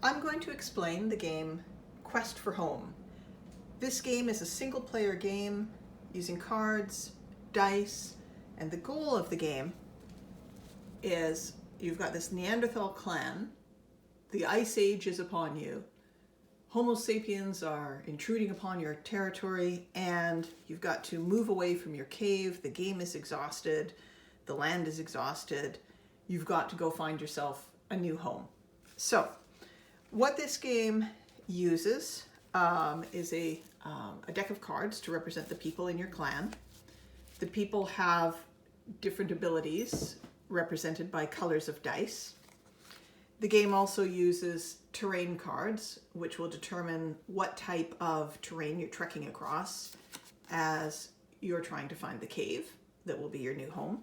I'm going to explain the game Quest for Home. This game is a single player game using cards, dice, and the goal of the game is you've got this Neanderthal clan, the Ice Age is upon you, Homo sapiens are intruding upon your territory, and you've got to move away from your cave. The game is exhausted, the land is exhausted, you've got to go find yourself a new home. So, what this game uses is a deck of cards to represent the people in your clan. The people have different abilities represented by colors of dice. The game also uses terrain cards, which will determine what type of terrain you're trekking across as you're trying to find the cave that will be your new home.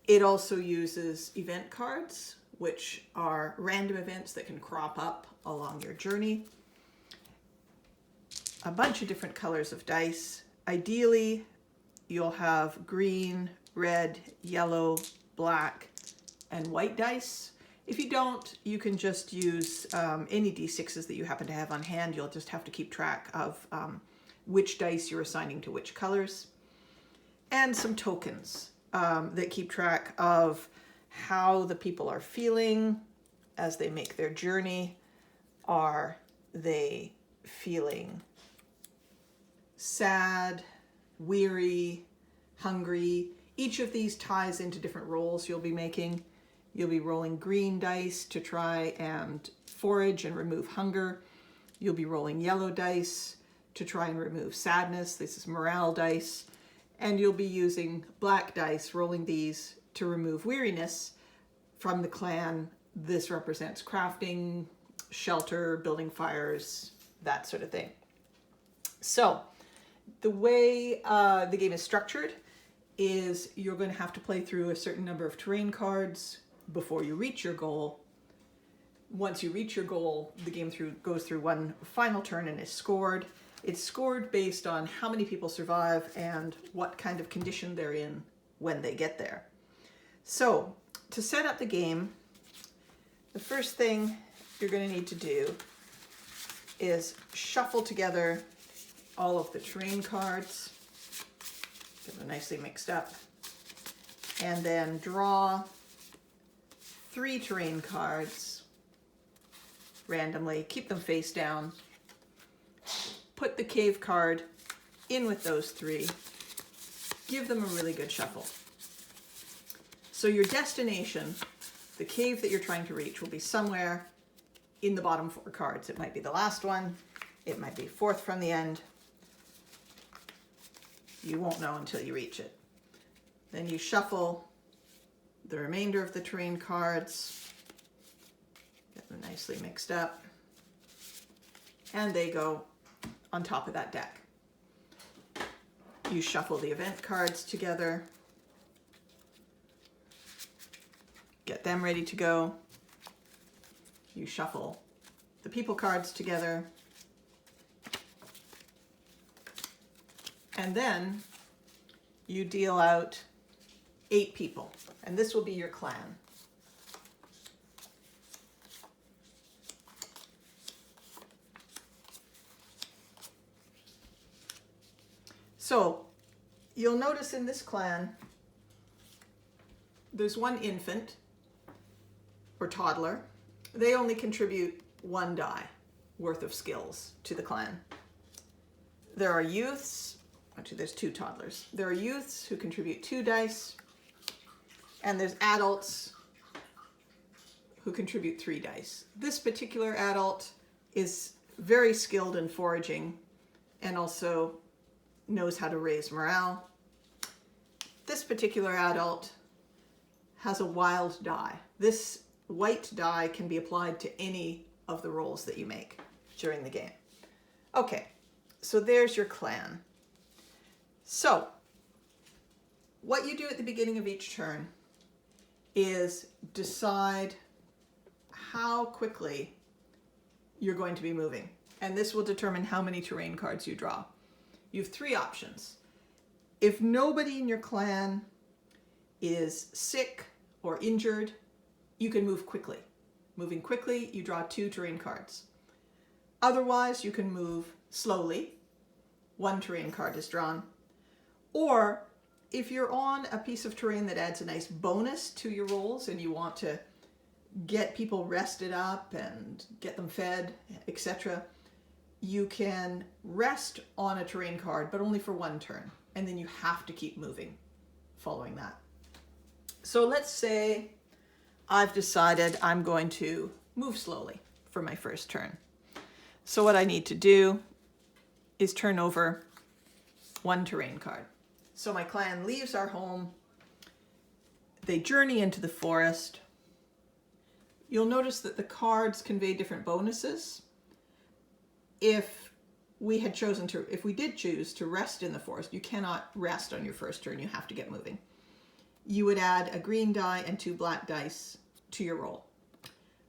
It also uses event cards, which are random events that can crop up along your journey. A bunch of different colors of dice. Ideally, you'll have green, red, yellow, black, and white dice. If you don't, you can just use any D6s that you happen to have on hand. You'll just have to keep track of which dice you're assigning to which colors. And some tokens that keep track of how the people are feeling as they make their journey. Are they feeling sad, weary, hungry? Each of these ties into different roles you'll be making. You'll be rolling green dice to try and forage and remove hunger. You'll be rolling yellow dice to try and remove sadness. This is morale dice. And you'll be using black dice, rolling these to remove weariness from the clan. This represents crafting, shelter, building fires, that sort of thing. So the way the game is structured is you're going to have to play through a certain number of terrain cards before you reach your goal. Once you reach your goal, the game goes through one final turn and is scored. It's scored based on how many people survive and what kind of condition they're in when they get there. So, to set up the game, the first thing you're going to need to do is shuffle together all of the terrain cards, get them nicely mixed up, and then draw 3 terrain cards randomly, keep them face down, put the cave card in with those 3, give them a really good shuffle. So your destination, the cave that you're trying to reach, will be somewhere in the bottom 4 cards. It might be the last one, it might be 4th from the end. You won't know until you reach it. Then you shuffle the remainder of the terrain cards, get them nicely mixed up, and they go on top of that deck. You shuffle the event cards together, get them ready to go. You shuffle the people cards together, and then you deal out 8 people, and this will be your clan. So you'll notice in this clan, there's one infant or toddler. They only contribute 1 die worth of skills to the clan. There are youths, actually there's 2 toddlers. There are youths who contribute 2 dice, and there's adults who contribute 3 dice. This particular adult is very skilled in foraging and also knows how to raise morale. This particular adult has a wild die. This white die can be applied to any of the rolls that you make during the game. Okay, so there's your clan. So, what you do at the beginning of each turn is decide how quickly you're going to be moving. And this will determine how many terrain cards you draw. You have 3 options. If nobody in your clan is sick or injured, you can move quickly. Moving quickly, you draw 2 terrain cards. Otherwise, you can move slowly. 1 terrain card is drawn. Or if you're on a piece of terrain that adds a nice bonus to your rolls and you want to get people rested up and get them fed, etc., you can rest on a terrain card, but only for 1 turn. And then you have to keep moving following that. So let's say I've decided I'm going to move slowly for my first turn. So what I need to do is turn over 1 terrain card. So my clan leaves our home. They journey into the forest. You'll notice that the cards convey different bonuses. If we did choose to rest in the forest, you cannot rest on your first turn. You have to get moving. You would add a green die and 2 black dice to your roll,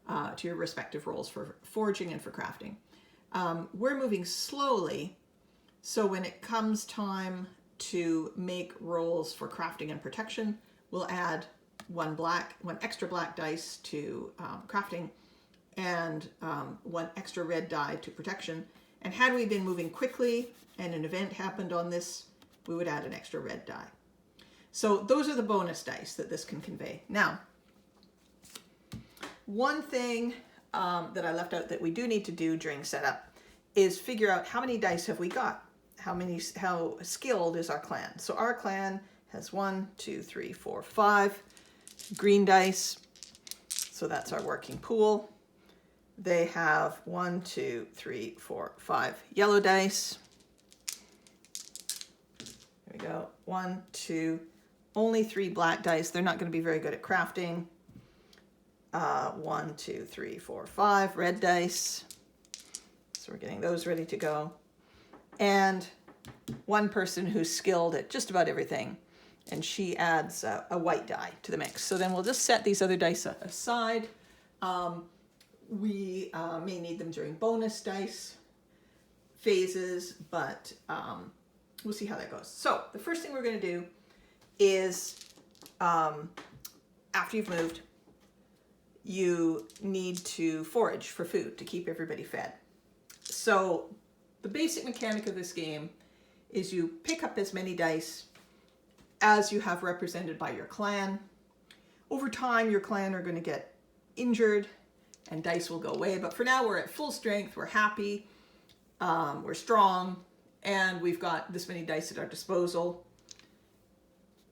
to your respective rolls for foraging and for crafting. We're moving slowly, so when it comes time to make rolls for crafting and protection, we'll add 1 extra black dice to crafting and 1 extra red die to protection. And had we been moving quickly and an event happened on this, we would add an extra red die. So those are the bonus dice that this can convey. Now, one thing that I left out that we do need to do during setup is figure out how many dice have we got? How skilled is our clan? So our clan has 1, 2, 3, 4, 5 green dice. So that's our working pool. They have 1, 2, 3, 4, 5 yellow dice. There we go. 1, 2, only 3 black dice. They're not going to be very good at crafting. 1, 2, 3, 4, 5 red dice. So we're getting those ready to go. And 1 person who's skilled at just about everything, and she adds a white die to the mix. So then we'll just set these other dice aside. We may need them during bonus dice phases, but we'll see how that goes. So the first thing we're going to do is, after you've moved, you need to forage for food to keep everybody fed. So the basic mechanic of this game is you pick up as many dice as you have represented by your clan. Over time, your clan are going to get injured and dice will go away. But for now, we're at full strength. We're happy. We're strong. And we've got this many dice at our disposal.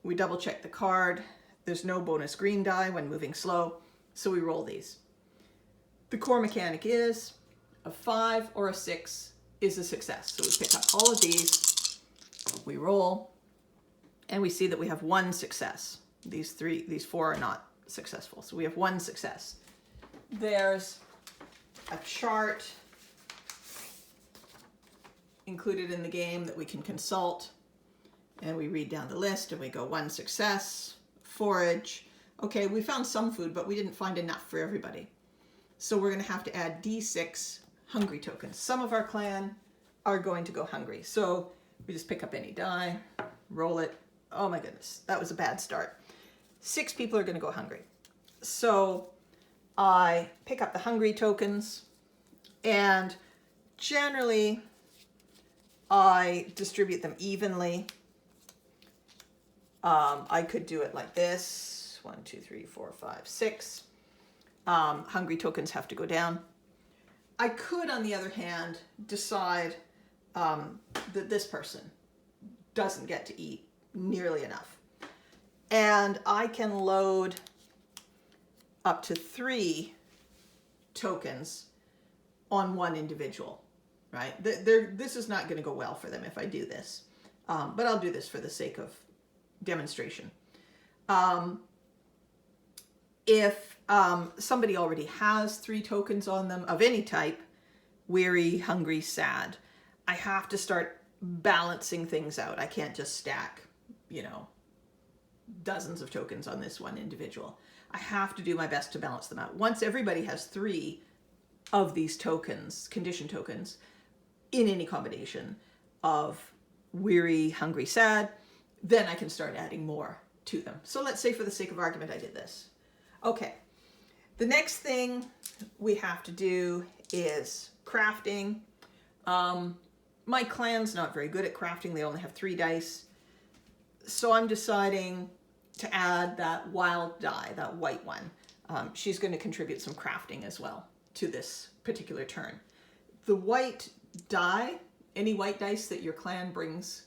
We double check the card. There's no bonus green die when moving slow. So we roll these. The core mechanic is a 5 or a 6 is a success. So we pick up all of these. We roll. And we see that we have 1 success. These 4 are not successful. So we have 1 success. There's a chart included in the game that we can consult. And we read down the list and we go 1 success, forage. Okay, we found some food, but we didn't find enough for everybody. So we're going to have to add D6 hungry tokens. Some of our clan are going to go hungry. So we just pick up any die, roll it. Oh my goodness, that was a bad start. 6 people are going to go hungry. So I pick up the hungry tokens, and generally I distribute them evenly. I could do it like this. 1, 2, 3, 4, 5, 6. Hungry tokens have to go down. I could, on the other hand, decide that this person doesn't get to eat nearly enough. And I can load up to 3 tokens on 1 individual, right? This is not going to go well for them if I do this. But I'll do this for the sake of demonstration. If somebody already has 3 tokens on them of any type, weary, hungry, sad, I have to start balancing things out. I can't just stack, dozens of tokens on this one individual. I have to do my best to balance them out. Once everybody has 3 of these tokens, condition tokens, in any combination of weary, hungry, sad, then I can start adding more to them. So let's say for the sake of argument I did this. Okay, The next thing we have to do is crafting. My clan's not very good at crafting. They only have 3 dice. So I'm deciding to add that wild die, that white one. She's going to contribute some crafting as well to this particular turn. The white die, any white dice that your clan brings,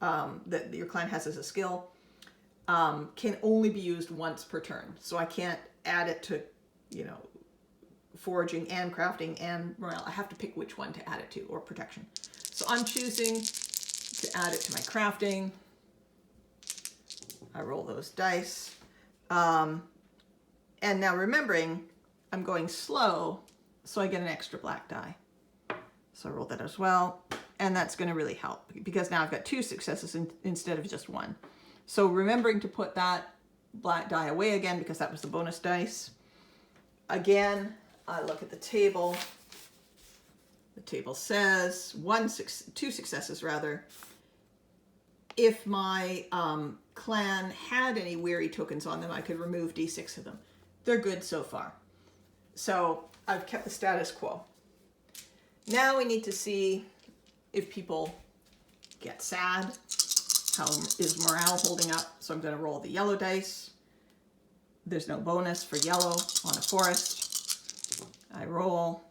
that your clan has as a skill, can only be used once per turn. So I can't add it to, you know, foraging and crafting and morale. I have to pick which one to add it to, or protection. So I'm choosing to add it to my crafting. I roll those dice. And now remembering, I'm going slow, so I get an extra black die. So I roll that as well. And that's going to really help, because now I've got 2 successes instead of just 1. So remembering to put that black die away again, because that was the bonus dice. Again, I look at the table. The table says 2 successes rather. If my clan had any weary tokens on them, I could remove D6 of them. They're good so far. So I've kept the status quo. Now we need to see if people get sad. How is morale holding up? So I'm going to roll the yellow dice. There's no bonus for yellow on a forest. I roll.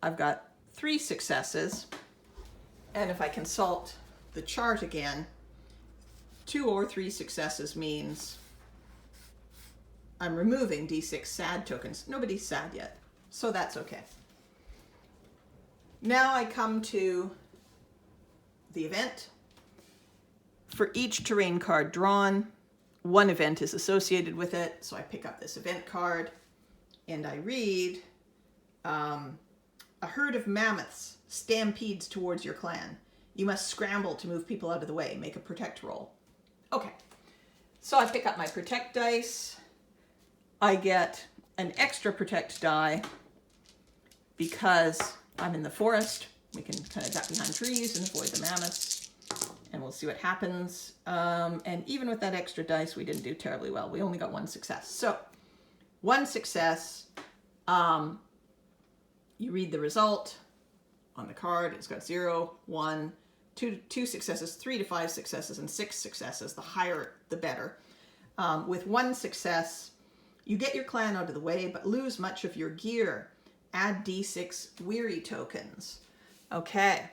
I've got 3 successes. And if I consult the chart again, 2 or 3 successes means I'm removing D6 sad tokens. Nobody's sad yet, so that's okay. Now I come to the event. For each terrain card drawn, 1 event is associated with it. So I pick up this event card and I read, a herd of mammoths stampedes towards your clan. You must scramble to move people out of the way. Make a protect roll. Okay, so I pick up my protect dice. I get an extra protect die because I'm in the forest. We can kind of duck behind trees and avoid the mammoths, and we'll see what happens. And even with that extra dice, we didn't do terribly well. We only got 1 success. So 1 success, you read the result on the card. It's got 0, 1, 2 successes, 3 to 5 successes, and 6 successes. The higher, the better. With 1 success, you get your clan out of the way, but lose much of your gear. Add D6 weary tokens. Okay.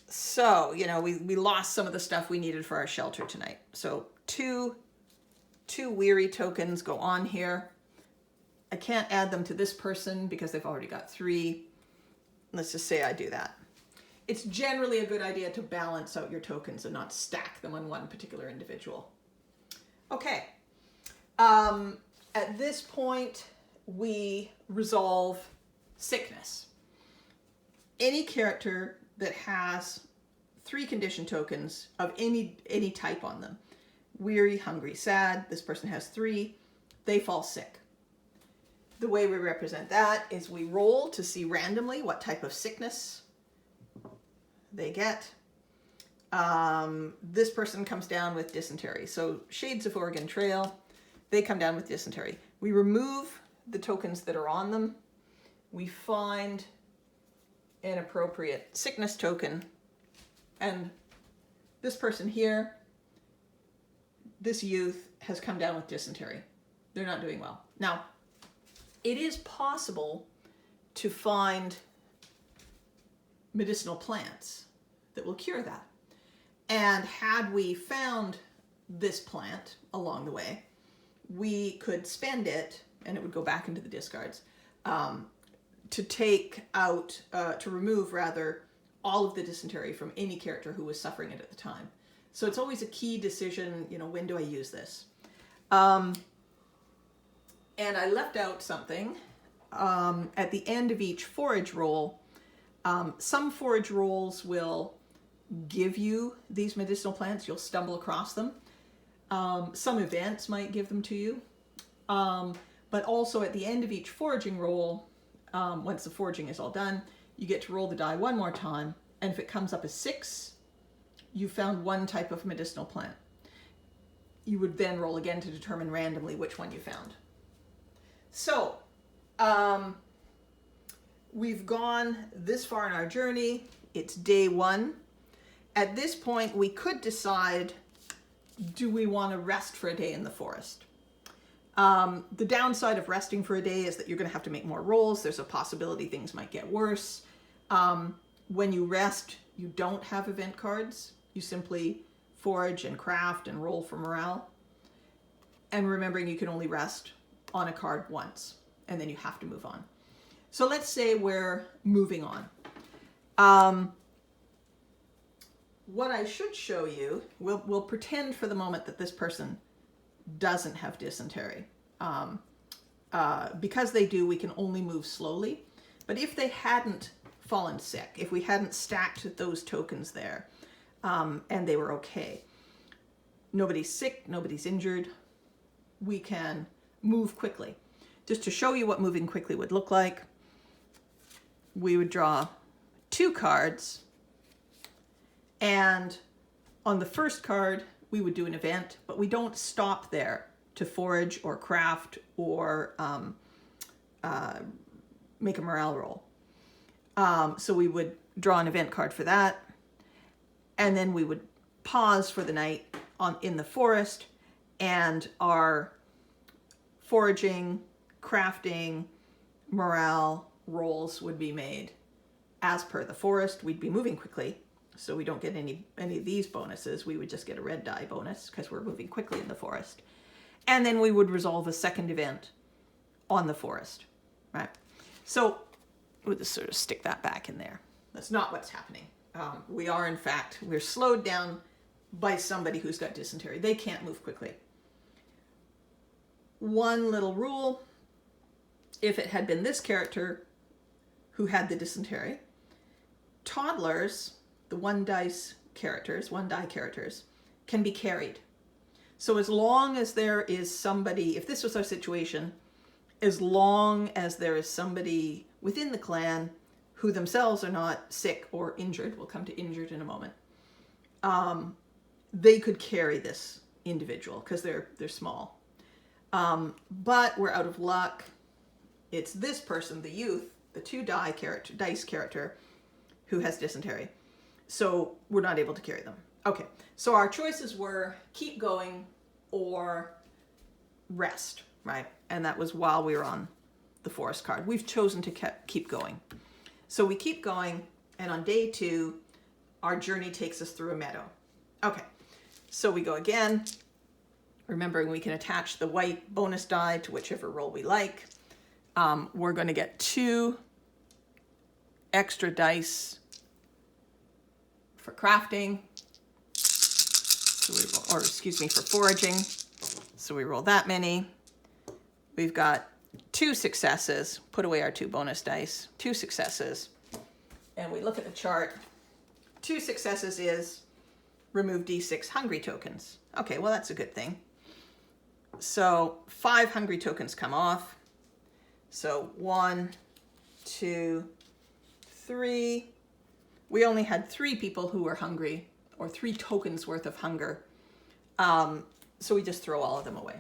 So, you know, we lost some of the stuff we needed for our shelter tonight. So 2 weary tokens go on here. I can't add them to this person because they've already got 3. Let's just say I do that. It's generally a good idea to balance out your tokens and not stack them on one particular individual. Okay. At this point, we resolve sickness. Any character that has 3 condition tokens of any type on them, weary, hungry, sad, this person has 3, they fall sick. The way we represent that is we roll to see randomly what type of sickness they get. This person comes down with dysentery. So Shades of Oregon Trail, they come down with dysentery. We remove the tokens that are on them. We find an appropriate sickness token. And this person here, this youth, has come down with dysentery. They're not doing well. Now, it is possible to find medicinal plants that will cure that. And had we found this plant along the way, we could spend it, and it would go back into the discards, to take out, to remove rather, all of the dysentery from any character who was suffering it at the time. So it's always a key decision, you know, when do I use this? And I left out something. At the end of each forage roll, some forage rolls will give you these medicinal plants. You'll stumble across them. Some events might give them to you. But also at the end of each foraging roll, once the foraging is all done, you get to roll the die 1 more time. And if it comes up as 6, you found 1 type of medicinal plant. You would then roll again to determine randomly which one you found. So, we've gone this far in our journey. It's day 1. At this point, we could decide, do we want to rest for a day in the forest? The downside of resting for a day is that you're going to have to make more rolls. There's a possibility things might get worse. When you rest, you don't have event cards. You simply forage and craft and roll for morale. And remembering you can only rest on a card once, and then you have to move on. So let's say we're moving on. What I should show you, we'll pretend for the moment that this person doesn't have dysentery. Because they do, we can only move slowly. But if they hadn't fallen sick, if we hadn't stacked those tokens there, and they were okay, nobody's sick, nobody's injured, we can move quickly. Just to show you what moving quickly would look like, we would draw 2 cards, and on the first card we would do an event, but we don't stop there to forage or craft or make a morale roll. So we would draw an event card for that, and then we would pause for the night in the forest, and our foraging, crafting, morale rolls would be made as per the forest. We'd be moving quickly, so we don't get any of these bonuses. We would just get a red die bonus because we're moving quickly in the forest. And then we would resolve a second event on the forest, right? So we'll just sort of stick that back in there. That's not what's happening. We're slowed down by somebody who's got dysentery. They can't move quickly. One little rule: if it had been this character who had the dysentery, toddlers, the one die characters, can be carried. So as long as there is somebody, if this was our situation, as long as there is somebody within the clan who themselves are not sick or injured, we'll come to injured in a moment, they could carry this individual because they're small. But we're out of luck. It's this person, the youth, the 2 dice character, who has dysentery. So we're not able to carry them. Okay, so our choices were keep going or rest, right? And that was while we were on the forest card. We've chosen to keep going. So we keep going, and on day 2, our journey takes us through a meadow. Okay, so we go again, remembering we can attach the white bonus die to whichever roll we like. We're going to get 2 extra dice for crafting, for foraging. So we roll that many. We've got 2 successes. Put away our 2 bonus dice. 2 successes. And we look at the chart. 2 successes is remove D6 hungry tokens. Okay, well, that's a good thing. So 5 hungry tokens come off. So 1, 2, 3. We only had 3 people who were hungry, or 3 tokens worth of hunger. So we just throw all of them away.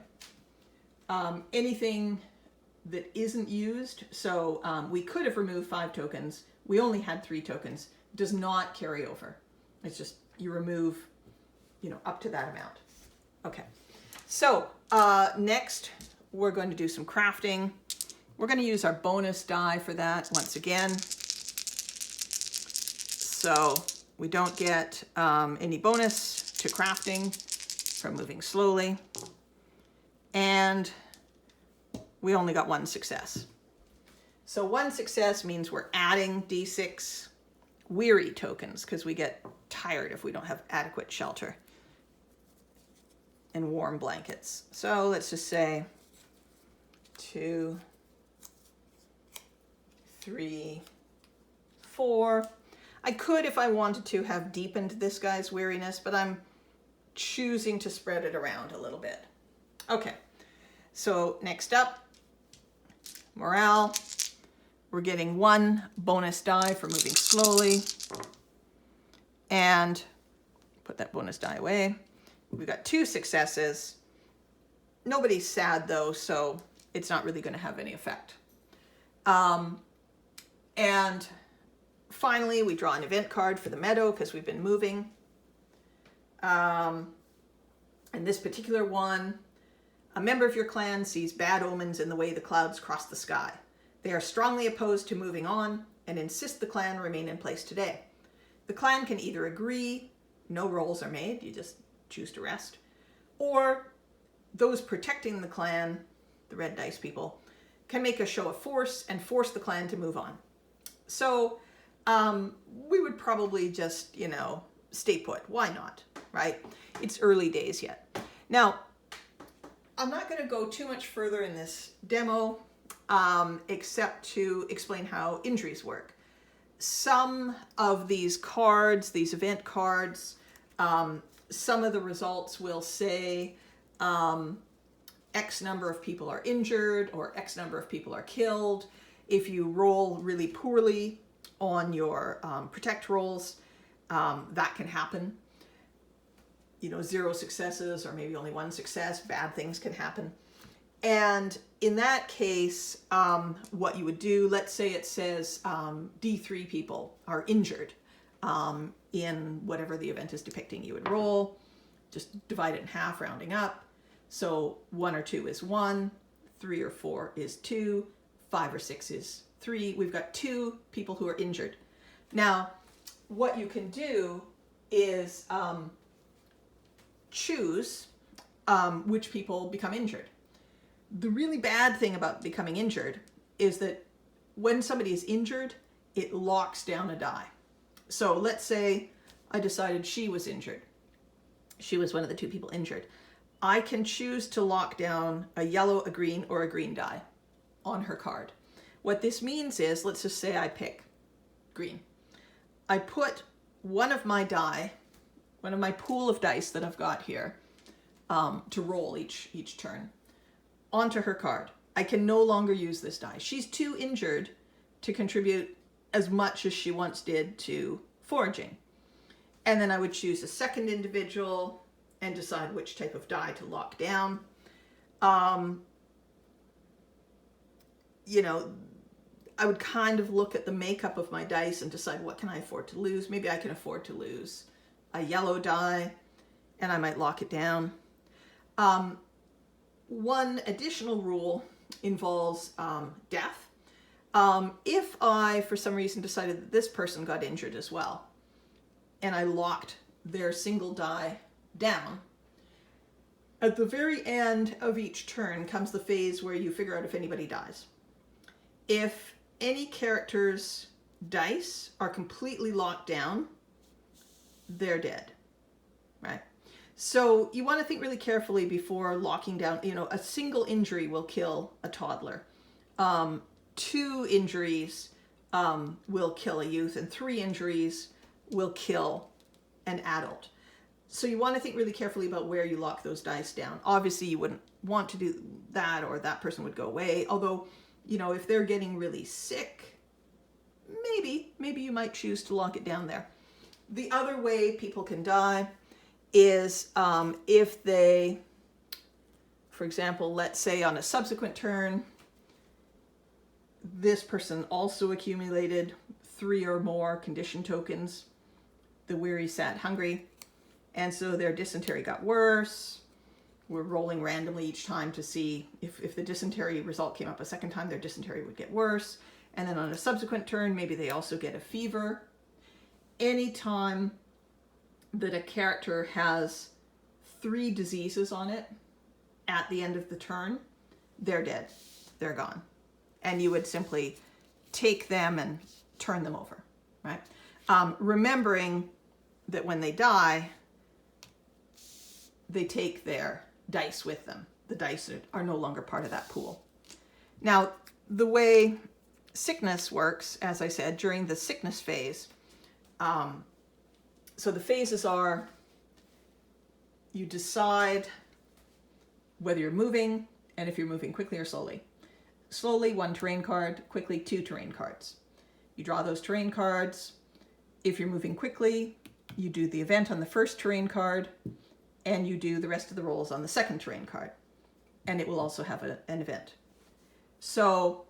Anything that isn't used, so we could have removed 5 tokens. We only had 3 tokens. Does not carry over. It's just you remove, up to that amount. Okay. So next we're going to do some crafting. We're going to use our bonus die for that once again. So we don't get any bonus to crafting from moving slowly. And we only got 1 success. So 1 success means we're adding D6 weary tokens because we get tired if we don't have adequate shelter and warm blankets. So let's just say 2, 3, 4. I could, if I wanted to, have deepened this guy's weariness, but I'm choosing to spread it around a little bit. Okay, so next up, morale. We're getting 1 bonus die for moving slowly. And put that bonus die away. We've got 2 successes. Nobody's sad though, so it's not really going to have any effect. And finally, we draw an event card for the meadow because we've been moving. And this particular one, a member of your clan sees bad omens in the way the clouds cross the sky. They are strongly opposed to moving on and insist the clan remain in place today. The clan can either agree, no rolls are made, you just choose to rest, or those protecting the clan, the red dice people, can make a show of force and force the clan to move on. So we would probably just, stay put. Why not, right? It's early days yet. Now, I'm not going to go too much further in this demo, except to explain how injuries work. Some of these cards, these event cards, some of the results will say X number of people are injured or X number of people are killed. If you roll really poorly on your protect rolls, that can happen. 0 successes or maybe only 1 success, bad things can happen. And in that case, what you would do, let's say it says D3 people are injured in whatever the event is depicting. You would roll, just divide it in half, rounding up. So 1 or 2 is 1, 3 or 4 is 2, 5 or 6 is 3. We've got 2 people who are injured. Now, what you can do is choose which people become injured. The really bad thing about becoming injured is that when somebody is injured, it locks down a die. So let's say I decided she was injured. She was one of the 2 people injured. I can choose to lock down a yellow, a green, or a green die on her card. What this means is, let's just say I pick green. I put one of my die, one of my pool of dice that I've got here, to roll each turn, onto her card. I can no longer use this die. She's too injured to contribute as much as she once did to foraging. And then I would choose a second individual and decide which type of die to lock down. I would kind of look at the makeup of my dice and decide what can I afford to lose. Maybe I can afford to lose a yellow die and I might lock it down. One additional rule involves death. If I, for some reason, decided that this person got injured as well, and I locked their single die down, at the very end of each turn comes the phase where you figure out if anybody dies. If any character's dice are completely locked down, they're dead, right? So you want to think really carefully before locking down. A single injury will kill a toddler. 2 injuries will kill a youth, and 3 injuries will kill an adult. So you want to think really carefully about where you lock those dice down. Obviously, you wouldn't want to do that, or that person would go away. Although, if they're getting really sick, maybe you might choose to lock it down there. The other way people can die is if they, for example, let's say on a subsequent turn, this person also accumulated 3 or more condition tokens, the weary, sad, hungry, and so their dysentery got worse. We're rolling randomly each time to see if the dysentery result came up a second time, their dysentery would get worse. And then on a subsequent turn, maybe they also get a fever. Anytime that a character has 3 diseases on it at the end of the turn, they're dead. They're gone. And you would simply take them and turn them over, right? Remembering that when they die, they take their dice with them. The dice are no longer part of that pool. Now, the way sickness works, as I said, during the sickness phase, so the phases are, you decide whether you're moving and if you're moving quickly or slowly. Slowly, 1 terrain card, quickly 2 terrain cards. You draw those terrain cards. If you're moving quickly, you do the event on the first terrain card and you do the rest of the rolls on the second terrain card. And it will also have an event. So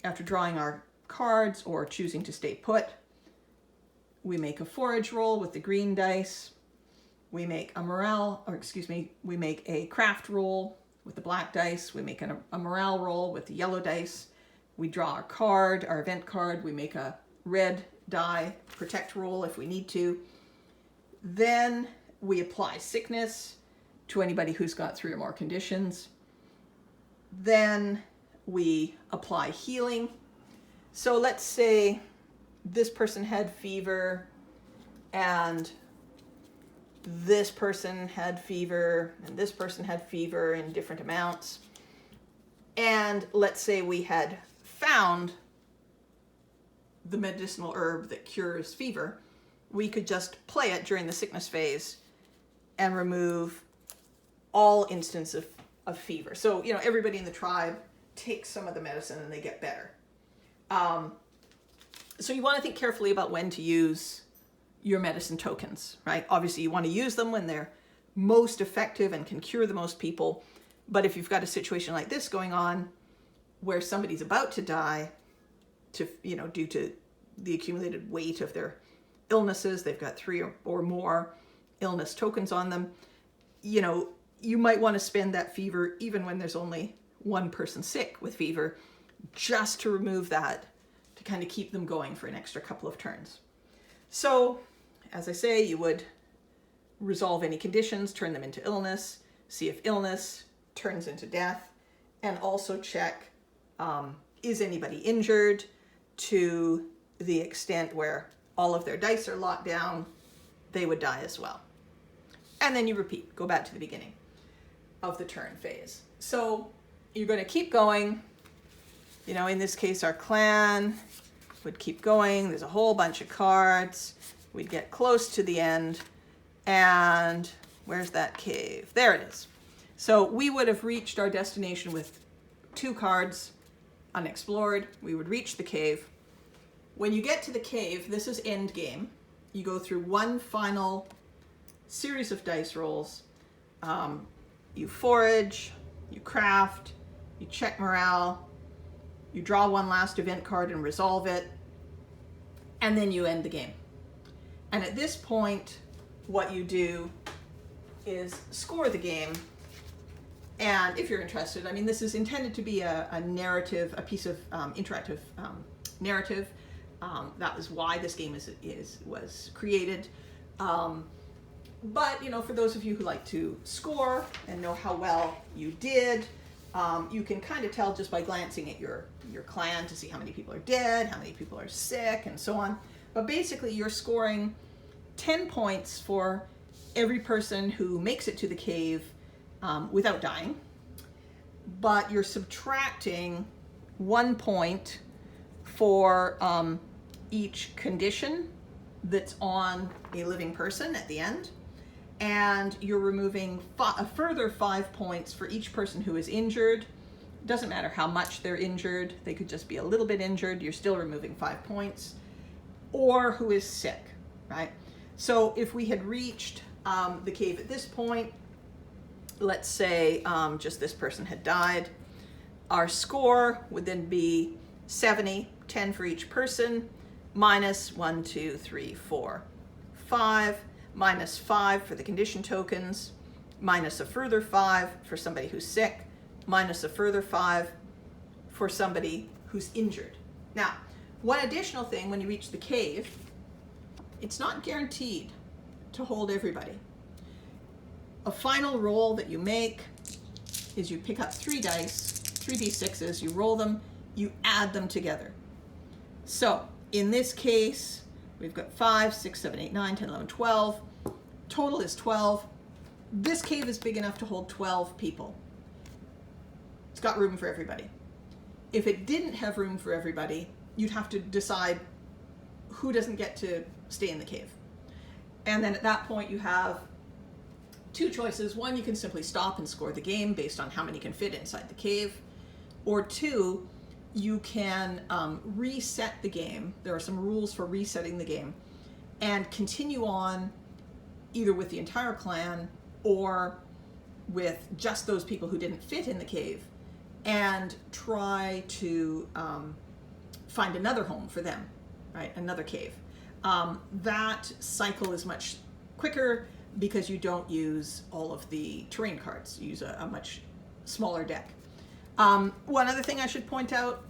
after drawing our cards or choosing to stay put, we make a forage roll with the green dice. We make we make a craft roll with the black dice. We make a morale roll with the yellow dice. We draw our card, our event card. We make a red die protect roll if we need to. Then we apply sickness to anybody who's got 3 or more conditions. Then we apply healing. So let's say this person had fever and this person had fever and this person had fever in different amounts. And let's say we had found the medicinal herb that cures fever. We could just play it during the sickness phase and remove all instances of fever. So, everybody in the tribe takes some of the medicine and they get better. So you want to think carefully about when to use your medicine tokens, right? Obviously you want to use them when they're most effective and can cure the most people. But if you've got a situation like this going on where somebody's about to die due to the accumulated weight of their illnesses, they've got 3 or more illness tokens on them, you might want to spend that fever even when there's only one person sick with fever, just to remove that, to kind of keep them going for an extra couple of turns. So, as I say, you would resolve any conditions, turn them into illness, see if illness turns into death, and also check, is anybody injured to the extent where all of their dice are locked down, they would die as well. And then you repeat, go back to the beginning of the turn phase. So you're going to keep going. In this case, our clan would keep going. There's a whole bunch of cards. We'd get close to the end. And where's that cave? There it is. So we would have reached our destination with 2 cards unexplored. We would reach the cave. When you get to the cave, this is end game. You go through one final series of dice rolls. You forage, you craft, you check morale, you draw one last event card and resolve it, and then you end the game. And at this point, what you do is score the game. And if you're interested, this is intended to be a narrative, a piece of interactive narrative. That was why this game was created. But, for those of you who like to score and know how well you did, you can kind of tell just by glancing at your clan to see how many people are dead, how many people are sick, and so on. But basically, you're scoring 10 points for every person who makes it to the cave without dying. But you're subtracting 1 point for each condition that's on a living person at the end. And you're removing a further 5 points for each person who is injured. Doesn't matter how much they're injured. They could just be a little bit injured. You're still removing 5 points. Or who is sick, right? So if we had reached the cave at this point, let's say just this person had died, our score would then be 70, 10 for each person, minus 1, 2, 3, 4, 5, minus 5 for the condition tokens, minus a further 5 for somebody who's sick, minus a further 5 for somebody who's injured. Now, one additional thing, when you reach the cave, it's not guaranteed to hold everybody. A final roll that you make is you pick up 3 dice, 3 d6s, you roll them, you add them together. So, in this case, we've got 5, 6, 7, 8, 9, 10, 11, 12. Total is 12. This cave is big enough to hold 12 people. It's got room for everybody. If it didn't have room for everybody, you'd have to decide who doesn't get to stay in the cave. And then at that point you have 2 choices. 1, you can simply stop and score the game based on how many can fit inside the cave. Or 2, you can reset the game. There are some rules for resetting the game and continue on either with the entire clan or with just those people who didn't fit in the cave and try to find another home for them, right? Another cave. That cycle is much quicker because you don't use all of the terrain cards. You use a much smaller deck. One other thing I should point out,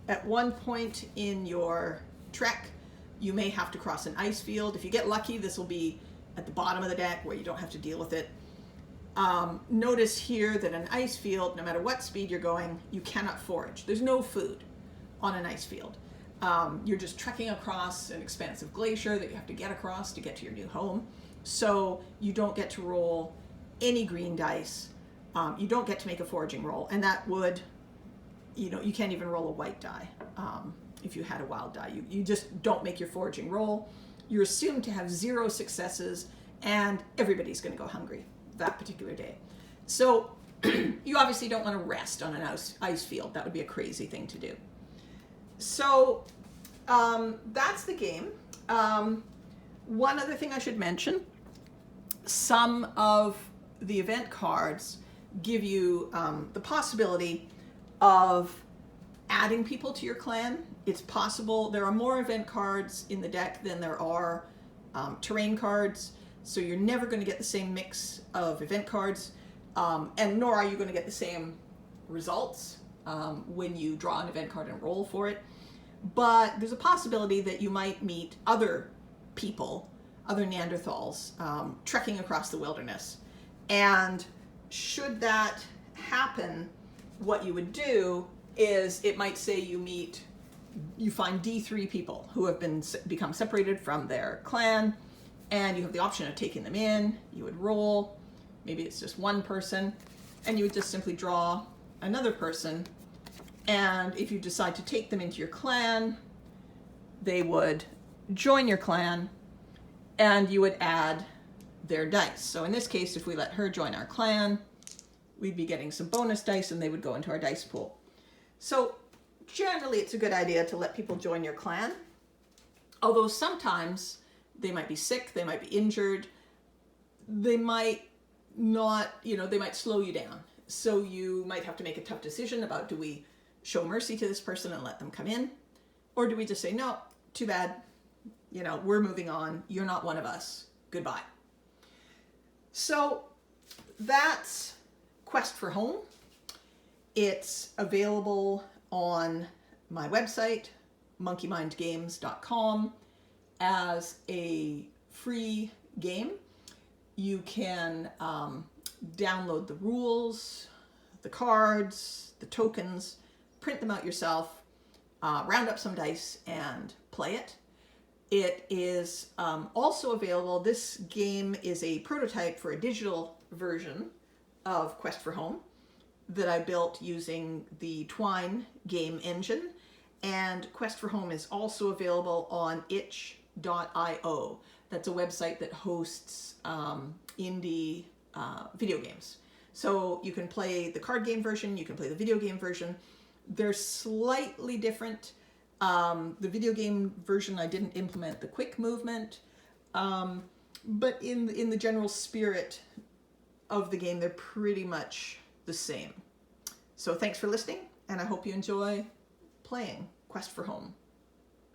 at one point in your trek, you may have to cross an ice field. If you get lucky, this will be at the bottom of the deck where you don't have to deal with it. Notice here that an ice field, no matter what speed you're going, you cannot forage. There's no food on an ice field. You're just trekking across an expansive glacier that you have to get across to get to your new home. So you don't get to roll any green dice. You don't get to make a foraging roll, and that would, you can't even roll a white die if you had a wild die. You just don't make your foraging roll. You're assumed to have 0 successes, and everybody's going to go hungry that particular day. So you obviously don't want to rest on an ice field. That would be a crazy thing to do. So that's the game. One other thing I should mention, some of the event cards give you the possibility of adding people to your clan. It's possible. There are more event cards in the deck than there are terrain cards, so you're never going to get the same mix of event cards, and nor are you going to get the same results when you draw an event card and roll for it. But there's a possibility that you might meet other people, other Neanderthals, trekking across the wilderness. And should that happen, what you would do is, it might say you find D3 people who have become separated from their clan, and you have the option of taking them in. You would roll, maybe it's just one person, and you would just simply draw another person, and if you decide to take them into your clan, they would join your clan, and you would add their dice. So in this case, if we let her join our clan, we'd be getting some bonus dice, and they would go into our dice pool. So generally, it's a good idea to let people join your clan, although sometimes they might be sick, they might be injured, they might not, they might slow you down. So you might have to make a tough decision about, do we show mercy to this person and let them come in? Or do we just say, no, too bad, we're moving on, you're not one of us, goodbye. So that's Quest for Home. It's available on my website, monkeymindgames.com, as a free game. You can download the rules, the cards, the tokens, print them out yourself, round up some dice, and play it. It is also available. This game is a prototype for a digital version of Quest for Home that I built using the Twine game engine. And Quest for Home is also available on itch.io. That's a website that hosts indie video games. So you can play the card game version, you can play the video game version. They're slightly different. The video game version, I didn't implement the quick movement, but in the general spirit of the game, they're pretty much the same. So thanks for listening, and I hope you enjoy playing Quest for Home.